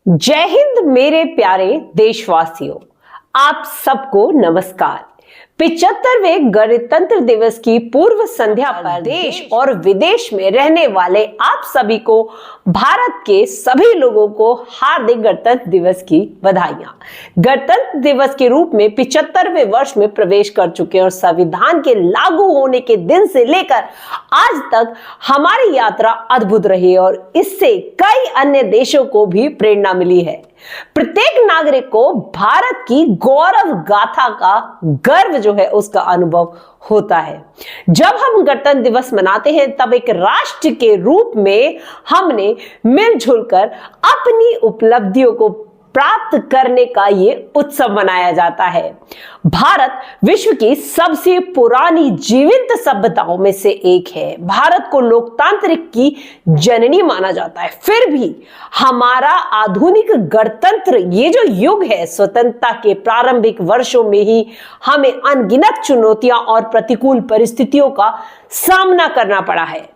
जय हिंद मेरे प्यारे देशवासियों, आप सबको नमस्कार। 75वें गणतंत्र दिवस की पूर्व संध्या पर देश और विदेश में रहने वाले आप सभी को, भारत के सभी लोगों को हार्दिक गणतंत्र दिवस की बधाइयां। गणतंत्र दिवस के रूप में 75वें वर्ष में प्रवेश कर चुके हैं और संविधान के लागू होने के दिन से लेकर आज तक हमारी यात्रा अद्भुत रही है और इससे कई अन्य देशों को भी प्रेरणा मिली है। प्रत्येक नागरिक को भारत की गौरव गाथा का गर्व जो है उसका अनुभव होता है। जब हम गणतंत्र दिवस मनाते हैं तब एक राष्ट्र के रूप में हमने मिलजुल कर अपनी उपलब्धियों को प्राप्त करने का ये उत्सव मनाया जाता है। भारत विश्व की सबसे पुरानी जीवित सभ्यताओं में से एक है। भारत को लोकतांत्रिक की जननी माना जाता है। फिर भी हमारा आधुनिक गणतंत्र ये जो युग है, स्वतंत्रता के प्रारंभिक वर्षों में ही हमें अनगिनत चुनौतियां और प्रतिकूल परिस्थितियों का सामना करना पड़ा है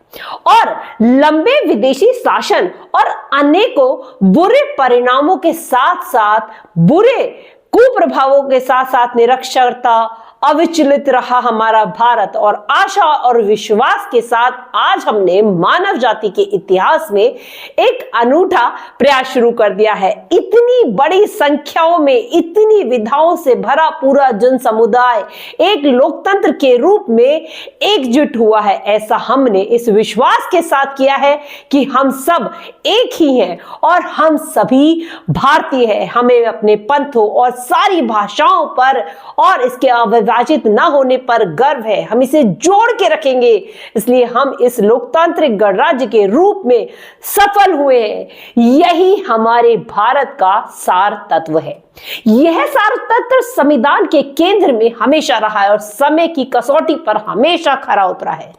और लंबे विदेशी शासन और अनेकों बुरे परिणामों के साथ साथ बुरे कुप्रभावों के साथ साथ निरक्षरता अविचलित रहा हमारा भारत और आशा और विश्वास के साथ आज हमने मानव जाति के इतिहास में एक अनूठा प्रयास शुरू कर दिया है। इतनी बड़ी संख्याओं में इतनी विधाओं से भरा पूरा जन समुदाय एक लोकतंत्र के रूप में एकजुट हुआ है। ऐसा हमने इस विश्वास के साथ किया है कि हम सब एक ही हैं और हम सभी भारतीय हैं। हमें अपने पंथों और सारी भाषाओं पर और इसके विभाजित न होने पर गर्व है। हम इसे जोड़ के रखेंगे, इसलिए हम इस लोकतांत्रिक गणराज्य के रूप में सफल हुए हैं। यही हमारे भारत का सार तत्व है। यह सार तत्व संविधान के केंद्र में हमेशा रहा है और समय की कसौटी पर हमेशा खरा उतरा है।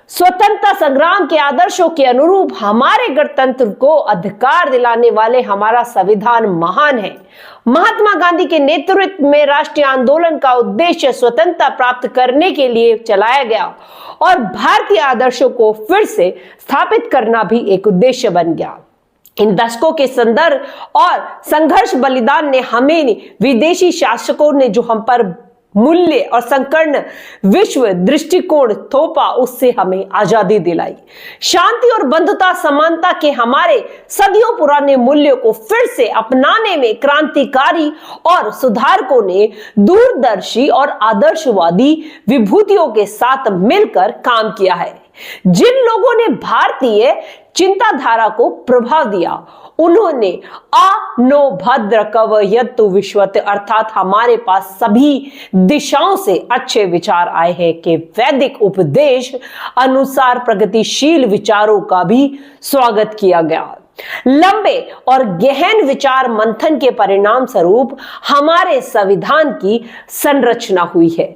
स्वतंत्रता संग्राम के आदर्शों के अनुरूप हमारे गणतंत्र को अधिकार दिलाने वाले हमारा संविधान महान है। महात्मा गांधी के नेतृत्व में राष्ट्रीय आंदोलन का उद्देश्य स्वतंत्रता प्राप्त करने के लिए चलाया गया और भारतीय आदर्शों को फिर से स्थापित करना भी एक उद्देश्य बन गया। इन दशकों के संदर्भ और संघर्ष बलिदान ने हमें विदेशी शासकों ने जो हम पर मूल्य और संकीर्ण विश्व दृष्टिकोण थोपा, उससे हमें आजादी दिलाई। शांति और बंधुता समानता के हमारे सदियों पुराने मूल्यों को फिर से अपनाने में क्रांतिकारी और सुधारकों ने दूरदर्शी और आदर्शवादी विभूतियों के साथ मिलकर काम किया है। जिन लोगों ने भारतीय चिंताधारा को प्रभाव दिया उन्होंने नो भद्र कवयतु विश्वत, अर्थात हमारे पास सभी दिशाओं से अच्छे विचार आए हैं कि वैदिक उपदेश अनुसार प्रगतिशील विचारों का भी स्वागत किया गया। लंबे और गहन विचार मंथन के परिणाम स्वरूप हमारे संविधान की संरचना हुई है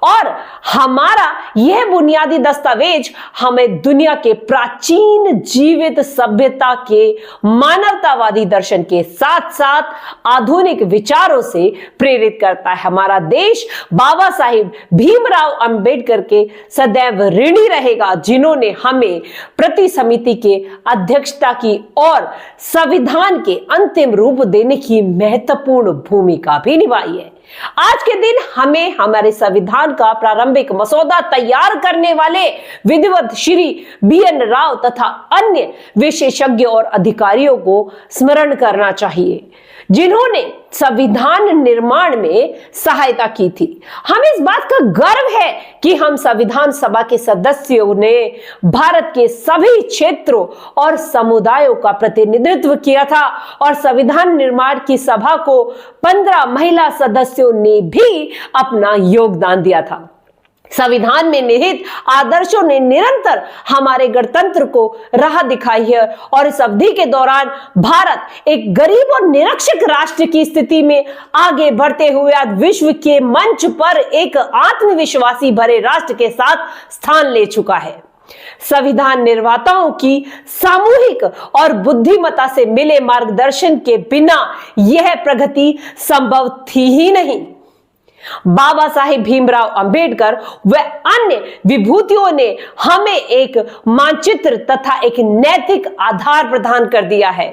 और हमारा यह बुनियादी दस्तावेज हमें दुनिया के प्राचीन जीवित सभ्यता के मानवतावादी दर्शन के साथ साथ आधुनिक विचारों से प्रेरित करता है। हमारा देश बाबा साहिब भीमराव अंबेडकर के सदैव ऋणी रहेगा, जिन्होंने हमें प्रति समिति के अध्यक्षता की और संविधान के अंतिम रूप देने की महत्वपूर्ण भूमिका भी निभाई है। आज के दिन हमें हमारे संविधान का प्रारंभिक मसौदा तैयार करने वाले विधिवत श्री BN राव तथा अन्य विशेषज्ञ और अधिकारियों को स्मरण करना चाहिए, जिन्होंने संविधान निर्माण में सहायता की थी। हमें इस बात का गर्व है कि हम संविधान सभा के सदस्यों ने भारत के सभी क्षेत्रों और समुदायों का प्रतिनिधित्व किया था और संविधान निर्माण की सभा को 15 महिला सदस्यों ने भी अपना योगदान दिया था। संविधान में निहित आदर्शों ने निरंतर हमारे गणतंत्र को राह दिखाई है और इस अवधि के दौरान भारत एक गरीब और निरक्षर राष्ट्र की स्थिति में आगे बढ़ते हुए आज विश्व के मंच पर एक आत्मविश्वासी भरे राष्ट्र के साथ स्थान ले चुका है। संविधान निर्माताओं की सामूहिक और बुद्धिमत्ता से मिले मार्गदर्शन के बिना यह प्रगति संभव थी ही नहीं। बाबा साहेब भीमराव अंबेडकर व अन्य विभूतियों ने हमें एक मानचित्र तथा एक नैतिक आधार प्रदान कर दिया है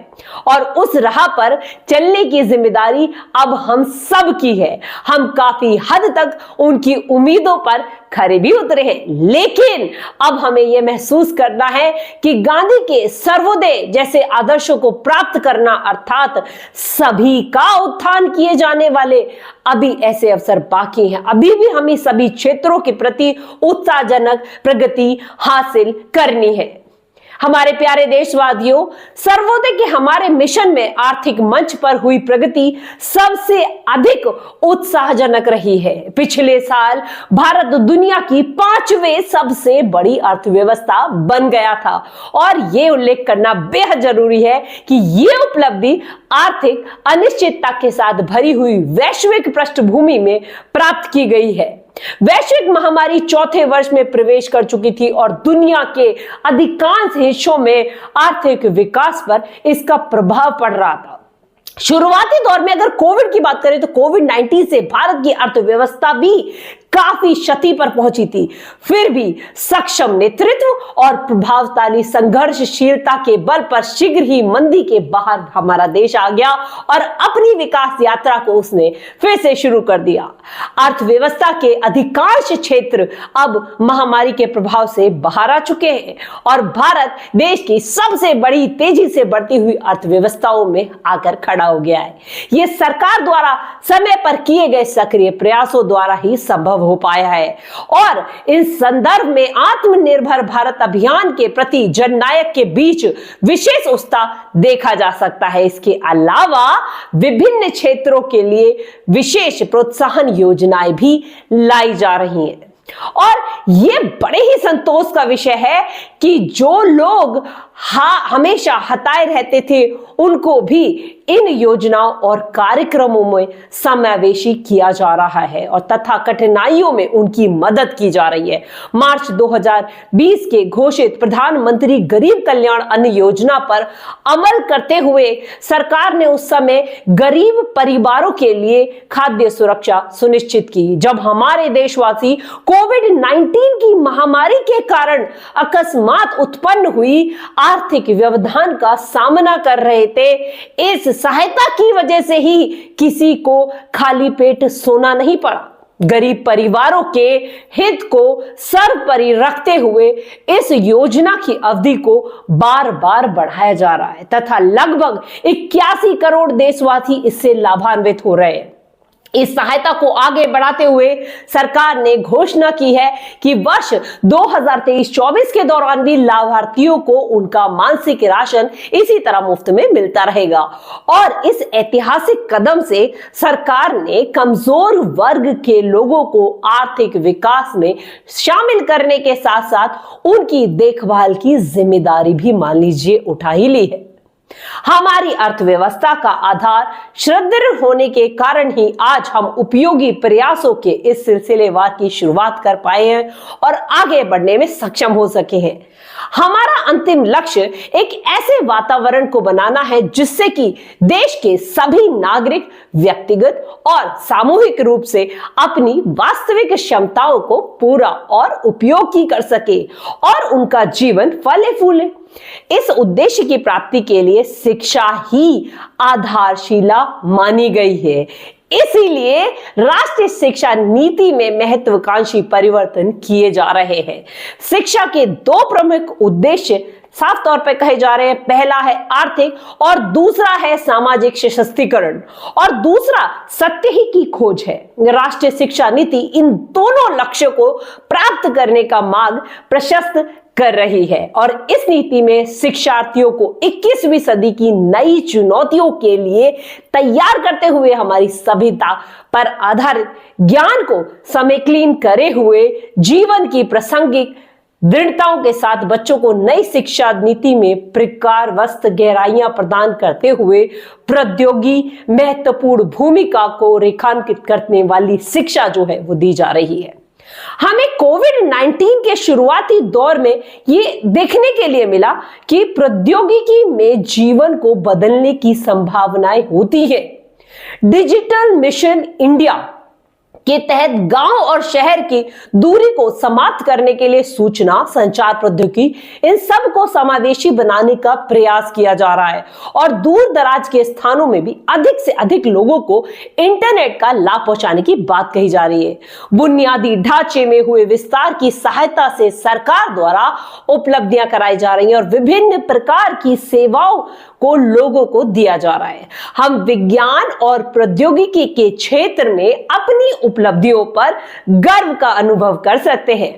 और उस राह पर चलने की जिम्मेदारी अब हम सब की है। हम काफी हद तक उनकी उम्मीदों पर खरे भी उतरे हैं, लेकिन अब हमें यह महसूस करना है कि गांधी के सर्वोदय जैसे आदर्शों को प्राप्त करना अर्थात सभी का उत्थान किए जाने वाले अभी ऐसे अवसर बाकी हैं। अभी भी हमें सभी क्षेत्रों के प्रति उत्साहजनक प्रगति हासिल करनी है। हमारे प्यारे देशवासियों, सर्वोदय के हमारे मिशन में आर्थिक मंच पर हुई प्रगति सबसे अधिक उत्साहजनक रही है। पिछले साल भारत दुनिया की 5वें सबसे बड़ी अर्थव्यवस्था बन गया था और यह उल्लेख करना बेहद जरूरी है कि यह उपलब्धि आर्थिक अनिश्चितता के साथ भरी हुई वैश्विक पृष्ठभूमि में प्राप्त की गई है। वैश्विक महामारी चौथे वर्ष में प्रवेश कर चुकी थी और दुनिया के अधिकांश हिस्सों में आर्थिक विकास पर इसका प्रभाव पड़ रहा था। शुरुआती दौर में अगर कोविड की बात करें तो कोविड-19 से भारत की अर्थव्यवस्था भी काफी क्षति पर पहुंची थी। फिर भी सक्षम नेतृत्व और प्रभावशाली संघर्षशीलता के बल पर शीघ्र ही मंदी के बाहर हमारा देश आ गया और अपनी विकास यात्रा को उसने फिर से शुरू कर दिया। अर्थव्यवस्था के अधिकांश क्षेत्र अब महामारी के प्रभाव से बाहर आ चुके हैं और भारत देश की सबसे बड़ी तेजी से बढ़ती हुई अर्थव्यवस्थाओं में आकर खड़ा हो गया है। यह सरकार द्वारा समय पर किए गए सक्रिय प्रयासों द्वारा ही संभव हो पाया है और इस संदर्भ में आत्मनिर्भर भारत अभियान के प्रति जननायक के बीच विशेष उत्साह देखा जा सकता है। इसके अलावा विभिन्न क्षेत्रों के लिए विशेष प्रोत्साहन योजनाएं भी लाई जा रही हैं और यह बड़े ही संतोष का विषय है कि जो लोग हमेशा हताए रहते थे उनको भी इन योजनाओं और कार्यक्रमों में समावेशी किया जा रहा है और तथा कठिनाइयों में उनकी मदद की जा रही है। मार्च 2020 के घोषित प्रधानमंत्री गरीब कल्याण अन्न योजना पर अमल करते हुए सरकार ने उस समय गरीब परिवारों के लिए खाद्य सुरक्षा सुनिश्चित की। जब हमारे देशवासी कोविड-19 की महामारी के कारण अकस्मात उत्पन्न हुई आर्थिक व्यवधान का सामना कर रहे थे, इस सहायता की वजह से ही किसी को खाली पेट सोना नहीं पड़ा। गरीब परिवारों के हित को सर्वोपरि रखते हुए इस योजना की अवधि को बार बार बढ़ाया जा रहा है तथा लगभग 81 करोड़ देशवासी इससे लाभान्वित हो रहे हैं। इस सहायता को आगे बढ़ाते हुए सरकार ने घोषणा की है कि वर्ष 2023-24 के दौरान भी लाभार्थियों को उनका मासिक राशन इसी तरह मुफ्त में मिलता रहेगा और इस ऐतिहासिक कदम से सरकार ने कमजोर वर्ग के लोगों को आर्थिक विकास में शामिल करने के साथ साथ उनकी देखभाल की जिम्मेदारी भी मान लीजिए उठा ही ली है। हमारी अर्थव्यवस्था का आधार सुदृढ़ होने के कारण ही आज हम उपयोगी प्रयासों के इस सिलसिलेवार की शुरुआत कर पाए हैं और आगे बढ़ने में सक्षम हो सके हैं। हमारा अंतिम लक्ष्य एक ऐसे वातावरण को बनाना है जिससे कि देश के सभी नागरिक व्यक्तिगत और सामूहिक रूप से अपनी वास्तविक क्षमताओं को पूरा और उपयोगी कर सके और उनका जीवन फले फूले। इस उद्देश्य की प्राप्ति के लिए शिक्षा ही आधारशिला मानी गई है। इसीलिए राष्ट्रीय शिक्षा नीति में महत्वाकांक्षी परिवर्तन किए जा रहे हैं। शिक्षा के दो प्रमुख उद्देश्य साफ तौर पर कहे जा रहे हैं। पहला है आर्थिक और दूसरा है सामाजिक सशक्तिकरण और दूसरा सत्य ही की खोज है। राष्ट्रीय शिक्षा नीति इन दोनों लक्ष्यों को प्राप्त करने का मार्ग प्रशस्त कर रही है और इस नीति में शिक्षार्थियों को 21वीं सदी की नई चुनौतियों के लिए तैयार करते हुए हमारी सभ्यता पर आधारित ज्ञान को समेकन करे हुए जीवन की प्रासंगिक दृढ़ताओं के साथ बच्चों को नई शिक्षा नीति में प्रकारवस्त गहराइयां प्रदान करते हुए प्रौद्योगिकी महत्वपूर्ण भूमिका को रेखांकित करने वाली शिक्षा जो है वो दी जा रही है। हमें कोविड-19 के शुरुआती दौर में ये देखने के लिए मिला कि प्रौद्योगिकी में जीवन को बदलने की संभावनाएं होती है। डिजिटल मिशन इंडिया के तहत गांव और शहर की दूरी को समाप्त करने के लिए सूचना संचार प्रौद्योगिकी इन सब को समावेशी बनाने का प्रयास किया जा रहा है और दूर दराज के स्थानों में भी अधिक से अधिक लोगों को इंटरनेट का लाभ पहुंचाने की बात कही जा रही है। बुनियादी ढांचे में हुए विस्तार की सहायता से सरकार द्वारा उपलब्धियां कराई जा रही हैं और विभिन्न प्रकार की सेवाओं को लोगों को दिया जा रहा है। हम विज्ञान और प्रौद्योगिकी के क्षेत्र में अपनी उपलब्धियों पर गर्व का अनुभव कर सकते हैं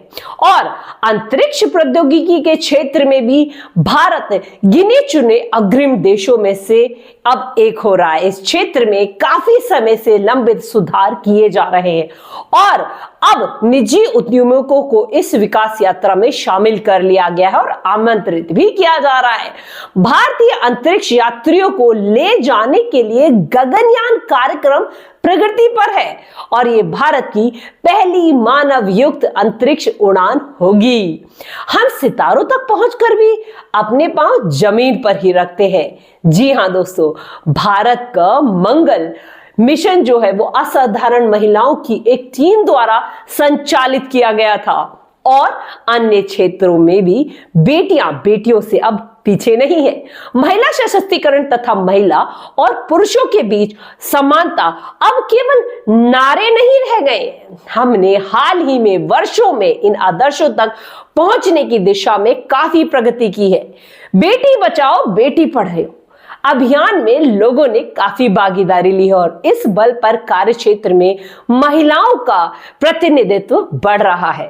और अंतरिक्ष प्रौद्योगिकी के क्षेत्र में भी भारत गिने चुने अग्रिम देशों में से अब एक हो रहा है। इस क्षेत्र में काफी समय से लंबित सुधार किए जा रहे हैं और अब निजी उद्यमियों को इस विकास यात्रा में शामिल कर लिया गया है और आमंत्रित भी किया जा रहा है। भारतीय अंतरिक्ष यात्रियों को ले जाने के लिए गगनयान कार्यक्रम प्रगति पर है और ये भारत की पहली मानव युक्त अंतरिक्ष उड़ान होगी। हम सितारों तक पहुंचकर भी अपने पांव जमीन पर ही रखते हैं। जी हां दोस्तों, भारत का मंगल मिशन जो है वो असाधारण महिलाओं की एक टीम द्वारा संचालित किया गया था और अन्य क्षेत्रों में भी बेटियों से अब पीछे नहीं है। महिला सशक्तिकरण तथा महिला और पुरुषों के बीच समानता अब केवल नारे नहीं रह गए। हमने हाल ही में वर्षों में इन आदर्शों तक पहुंचने की दिशा में काफी प्रगति की है। बेटी बचाओ बेटी पढ़ाओ अभियान में लोगों ने काफी भागीदारी ली है और इस बल पर कार्य क्षेत्र में महिलाओं का प्रतिनिधित्व बढ़ रहा है।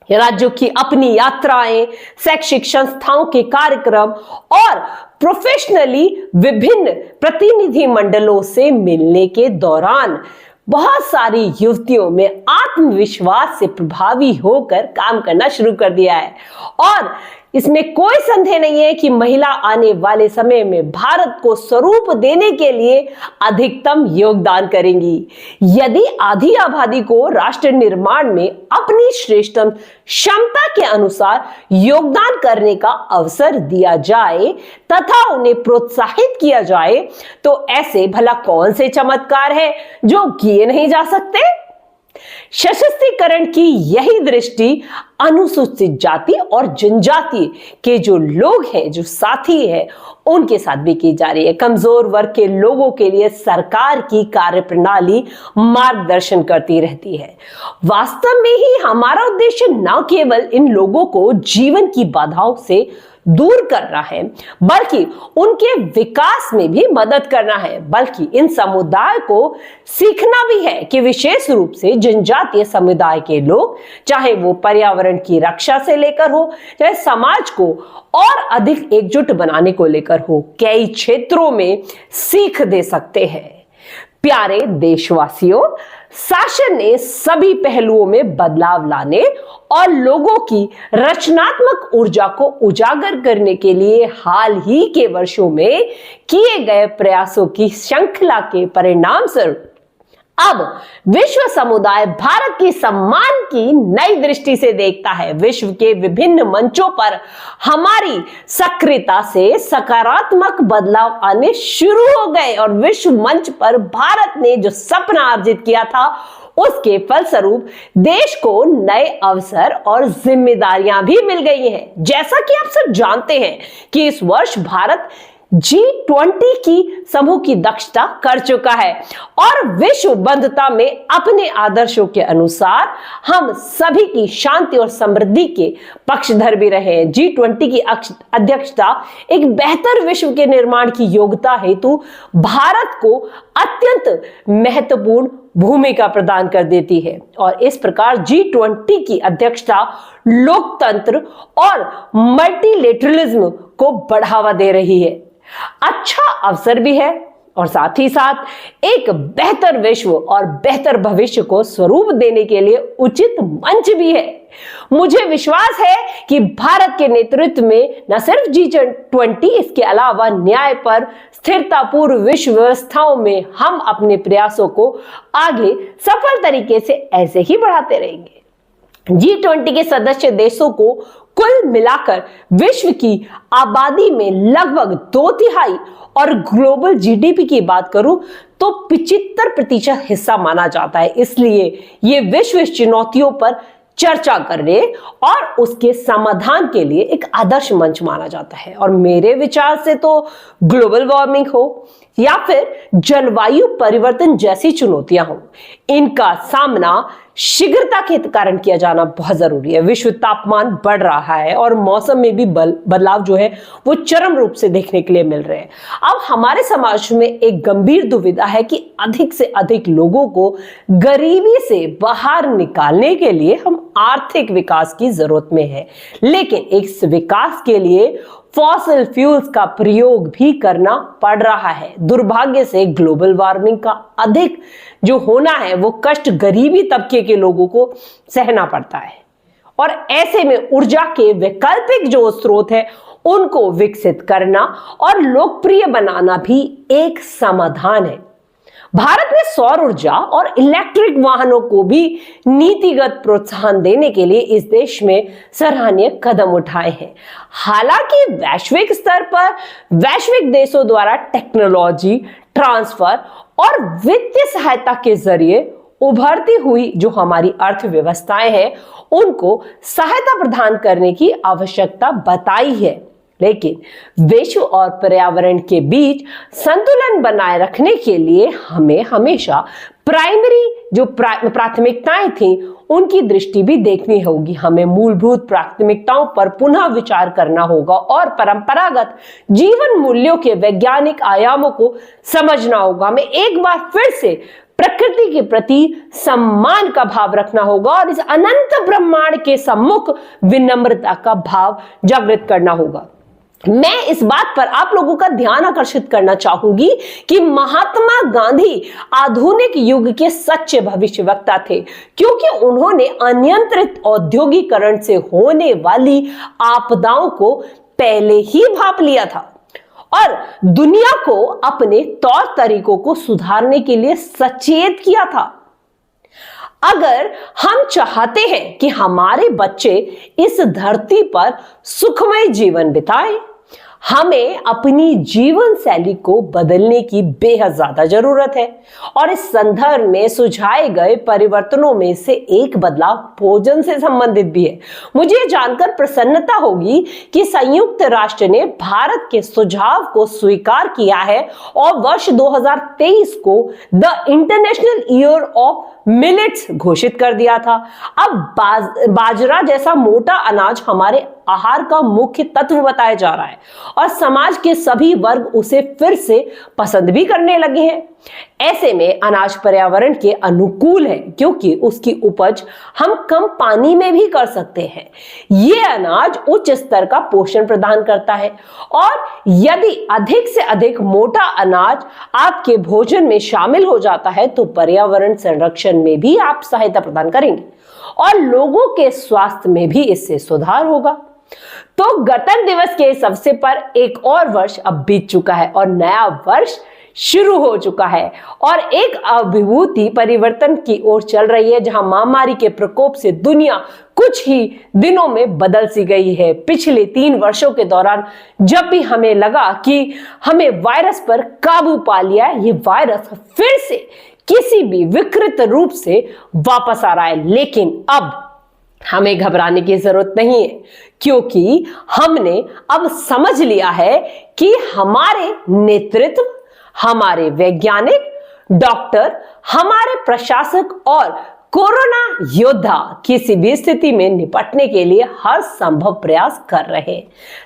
राज्यों की अपनी यात्राएं, शैक्षिक संस्थाओं के कार्यक्रम और प्रोफेशनली विभिन्न प्रतिनिधि मंडलों से मिलने के दौरान बहुत सारी युवतियों में आत्मविश्वास से प्रभावी होकर काम करना शुरू कर दिया है और इसमें कोई संदेह नहीं है कि महिला आने वाले समय में भारत को स्वरूप देने के लिए अधिकतम योगदान करेंगी। यदि आधी आबादी को राष्ट्र निर्माण में अपनी श्रेष्ठतम क्षमता के अनुसार योगदान करने का अवसर दिया जाए तथा उन्हें प्रोत्साहित किया जाए तो ऐसे भला कौन से चमत्कार है जो किए नहीं जा सकते। सशक्तिकरण की यही दृष्टि अनुसूचित जाति और जनजाति के जो लोग हैं, जो साथी हैं, उनके साथ भी की जा रही है। कमजोर वर्ग के लोगों के लिए सरकार की कार्यप्रणाली मार्गदर्शन करती रहती है। वास्तव में ही हमारा उद्देश्य न केवल इन लोगों को जीवन की बाधाओं से दूर करना है बल्कि उनके विकास में भी मदद करना है, बल्कि इन समुदाय को सीखना भी है कि विशेष रूप से जनजातीय समुदाय के लोग, चाहे वो पर्यावरण की रक्षा से लेकर हो, चाहे समाज को और अधिक एकजुट बनाने को लेकर हो, कई क्षेत्रों में सीख दे सकते हैं। प्यारे देशवासियों, शासन ने सभी पहलुओं में बदलाव लाने और लोगों की रचनात्मक ऊर्जा को उजागर करने के लिए हाल ही के वर्षों में किए गए प्रयासों की श्रृंखला के परिणाम स्वरूप अब विश्व समुदाय भारत की सम्मान की नई दृष्टि से देखता है। विश्व के विभिन्न मंचों पर हमारी सक्रियता से सकारात्मक बदलाव आने शुरू हो गए और विश्व मंच पर भारत ने जो सपना अर्जित किया था उसके फलस्वरूप देश को नए अवसर और जिम्मेदारियां भी मिल गई हैं। जैसा कि आप सब जानते हैं कि इस वर्ष भारत G20 की समूह की दक्षता कर चुका है और विश्व बंधुता में अपने आदर्शों के अनुसार हम सभी की शांति और समृद्धि के पक्षधर भी रहे हैं। G20 की अध्यक्षता एक बेहतर विश्व के निर्माण की योग्यता हेतु भारत को अत्यंत महत्वपूर्ण भूमिका प्रदान कर देती है और इस प्रकार G20 की अध्यक्षता लोकतंत्र और मल्टीलेटरलिज्म को बढ़ावा दे रही है। अच्छा अवसर भी है और साथ ही साथ एक बेहतर विश्व और बेहतर भविष्य को स्वरूप देने के लिए उचित मंच भी है। मुझे विश्वास है कि भारत के नेतृत्व में न सिर्फ G20 इसके अलावा न्याय पर स्थिरतापूर्ण विश्व व्यवस्थाओं में हम अपने प्रयासों को आगे सफल तरीके से ऐसे ही बढ़ाते रहेंगे। G20 के सदस्य देशों को कुल मिलाकर विश्व की आबादी में लगभग 2/3 और ग्लोबल जीडीपी की बात करूं तो 75% हिस्सा माना जाता है। इसलिए ये विश्व चुनौतियों पर चर्चा करने और उसके समाधान के लिए एक आदर्श मंच माना जाता है। और मेरे विचार से तो ग्लोबल वार्मिंग हो या फिर जलवायु परिवर्तन जैसी चुनौतियां हो, इनका सामना शीघ्रता के कारण किया जाना बहुत जरूरी है। विश्व तापमान बढ़ रहा है और मौसम में भी बदलाव जो है वो चरम रूप से देखने के लिए मिल रहे हैं। अब हमारे समाज में एक गंभीर दुविधा है कि अधिक से अधिक लोगों को गरीबी से बाहर निकालने के लिए हम आर्थिक विकास की जरूरत में है, लेकिन इस विकास के लिए फॉसिल फ्यूल्स का प्रयोग भी करना पड़ रहा है। दुर्भाग्य से ग्लोबल वार्मिंग का अधिक जो होना है वो कष्ट गरीबी तबके के लोगों को सहना पड़ता है, और ऐसे में ऊर्जा के वैकल्पिक जो स्रोत है उनको विकसित करना और लोकप्रिय बनाना भी एक समाधान है। भारत ने सौर ऊर्जा और इलेक्ट्रिक वाहनों को भी नीतिगत प्रोत्साहन देने के लिए इस देश में सराहनीय कदम उठाए हैं। हालांकि वैश्विक स्तर पर वैश्विक देशों द्वारा टेक्नोलॉजी ट्रांसफर और वित्तीय सहायता के जरिए उभरती हुई जो हमारी अर्थव्यवस्थाएं हैं उनको सहायता प्रदान करने की आवश्यकता बताई है, लेकिन विश्व और पर्यावरण के बीच संतुलन बनाए रखने के लिए हमें हमेशा प्राइमरी जो प्राथमिकताएं थी उनकी दृष्टि भी देखनी होगी। हमें मूलभूत प्राथमिकताओं पर पुनः विचार करना होगा और परंपरागत जीवन मूल्यों के वैज्ञानिक आयामों को समझना होगा। हमें एक बार फिर से प्रकृति के प्रति सम्मान का भाव रखना होगा और इस अनंत ब्रह्मांड के सम्मुख विनम्रता का भाव जागृत करना होगा। मैं इस बात पर आप लोगों का ध्यान आकर्षित करना चाहूंगी कि महात्मा गांधी आधुनिक युग के सच्चे भविष्यवक्ता थे, क्योंकि उन्होंने अनियंत्रित औद्योगिकरण से होने वाली आपदाओं को पहले ही भांप लिया था और दुनिया को अपने तौर तरीकों को सुधारने के लिए सचेत किया था। अगर हम चाहते हैं कि हमारे बच्चे इस धरती पर सुखमय जीवन बिताएं, हमें अपनी जीवन शैली को बदलने की बेहद ज्यादा जरूरत है। और इस संदर्भ में सुझाए गए परिवर्तनों में से एक बदलाव भोजन से संबंधित भी है। मुझे जानकर प्रसन्नता होगी कि संयुक्त राष्ट्र ने भारत के सुझाव को स्वीकार किया है और वर्ष 2023 को the international year of millets घोषित कर दिया था। अब बाजरा जैसा मोटा अनाज हमारे आहार का मुख्य तत्व बताया जा रहा है और समाज के सभी वर्ग उसे फिर से पसंद भी करने लगे हैं। ऐसे में अनाज पर्यावरण के अनुकूल है, क्योंकि उसकी उपज हम कम पानी में भी कर सकते हैं। यह अनाज उच्च स्तर का पोषण प्रदान करता है और यदि अधिक से अधिक मोटा अनाज आपके भोजन में शामिल हो जाता है तो पर्यावरण संरक्षण में भी आप सहायता प्रदान करेंगे और लोगों के स्वास्थ्य में भी इससे सुधार होगा। तो गणतंत्र दिवस के इस अवसर पर एक और वर्ष अब बीत चुका है और नया वर्ष शुरू हो चुका है और एक अभिभूति परिवर्तन की ओर चल रही है, जहां महामारी के प्रकोप से दुनिया कुछ ही दिनों में बदल सी गई है। पिछले 3 वर्षों के दौरान जब भी हमें लगा कि हमें वायरस पर काबू पा लिया है, ये वायरस फिर से किसी भी विकृत रूप से वापस आ रहा है। लेकिन अब हमें घबराने की जरूरत नहीं है, क्योंकि हमने अब समझ लिया है कि हमारे नेतृत्व, हमारे वैज्ञानिक, डॉक्टर, हमारे प्रशासक और कोरोना योद्धा किसी भी स्थिति में निपटने के लिए हर संभव प्रयास कर रहे हैं।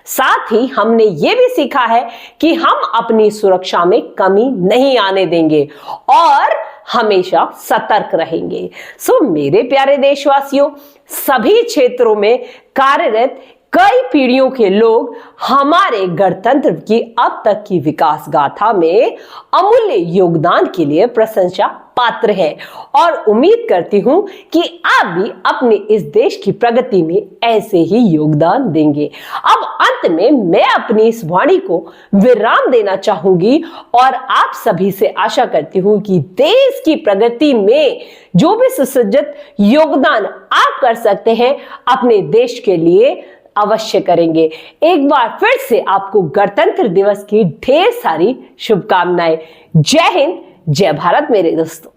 साथ ही हमने ये भी सीखा है कि हम अपनी सुरक्षा में कमी नहीं आने देंगे और हमेशा सतर्क रहेंगे। सो मेरे प्यारे देशवासियों, सभी क्षेत्रों में कार्यरत कई पीढ़ियों के लोग हमारे गणतंत्र की अब तक की विकास गाथा में अमूल्य योगदान के लिए प्रशंसा पात्र है और उम्मीद करती हूं कि आप भी अपने इस देश की प्रगति में ऐसे ही योगदान देंगे। अब अंत में मैं अपनी इस वाणी को विराम देना चाहूंगी और आप सभी से आशा करती हूं कि देश की प्रगति में जो भी सुसज्जित योगदान आप कर सकते हैं अपने देश के लिए अवश्य करेंगे। एक बार फिर से आपको गणतंत्र दिवस की ढेर सारी शुभकामनाएं। जय हिंद, जय भारत मेरे दोस्तों।